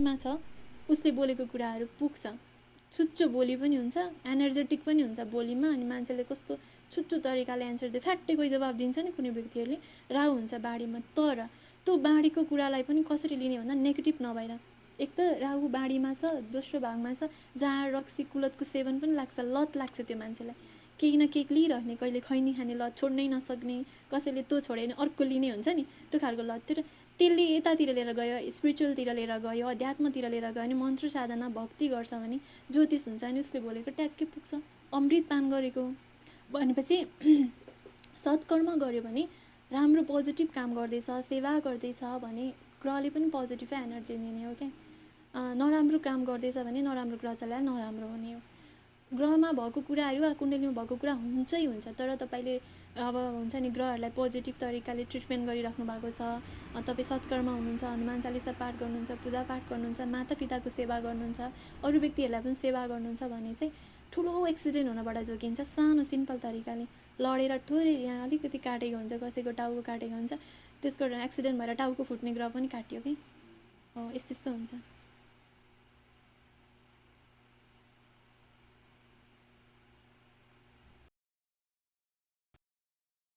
बाढीमा छ उसले बोलेको कुराहरू पुग्छ, छुच्चो बोली पनि हुन्छ, एनर्जेटिक पनि हुन्छ बोलीमा, अनि मान्छेले कस्तो छुच्चो तरिकाले एन्सर दियो, फ्याट्टै कोही जवाब दिन्छ नि कुनै व्यक्तिहरूले, राहु हुन्छ बाढीमा। तर त्यो बाढीको कुरालाई पनि कसरी लिने भन्दा नेगेटिभ नभएर, एक त राहु बाढीमा छ, दोस्रो भागमा छ जहाँ रक्सी कुलतको सेवन पनि लाग्छ, लत लाग्छ त्यो मान्छेलाई, केही न केही लिइरहने, कहिले खैनी खाने लत, छोड्नै नसक्ने, कसैले त्यो छोड्यो भने अर्को लिने हुन्छ नि त्यो खालको लत। त्यसले यतातिर लिएर गयो, स्पिरिचुअलतिर लिएर गयो, अध्यात्मतिर लिएर गयो भने, मन्त्र साधना भक्ति गर्छ भने, ज्योतिष हुन्छ अनि उसले बोलेको ट्याक्कै पुग्छ। अमृत पान गरेको भनेपछि सत्कर्म गर्यो भने, राम्रो पोजिटिभ काम गर्दैछ, सेवा गर्दैछ भने ग्रहले पनि पोजिटिभ एनर्जी दिने हो क्या। नराम्रो काम गर्दैछ भने नराम्रो ग्रह चलाएर नराम्रो हुने हो। ग्रहमा भएको कुराहरू कुण्डलीमा भएको कुरा हुन्छै हुन्छ, तर तपाईँले अब हुन्छ नि ग्रहहरूलाई पोजिटिभ तरिकाले ट्रिटमेन्ट गरिराख्नु भएको छ, तपाईँ सत्कर्म हुनुहुन्छ, हनुमान चालिसा पाठ गर्नुहुन्छ, पूजापाठ गर्नुहुन्छ, मातापिताको सेवा गर्नुहुन्छ, अरू व्यक्तिहरूलाई पनि सेवा गर्नुहुन्छ भने चाहिँ ठुलो एक्सिडेन्ट हुनबाट जोगिन्छ। सानो सिम्पल तरिकाले लडेर ठुलै यहाँ अलिकति काटेको हुन्छ, कसैको टाउको काटेको हुन्छ, त्यसको एक्सिडेन्ट भएर टाउको फुट्ने ग्रह पनि काटियो कि, यस्तो हुन्छ।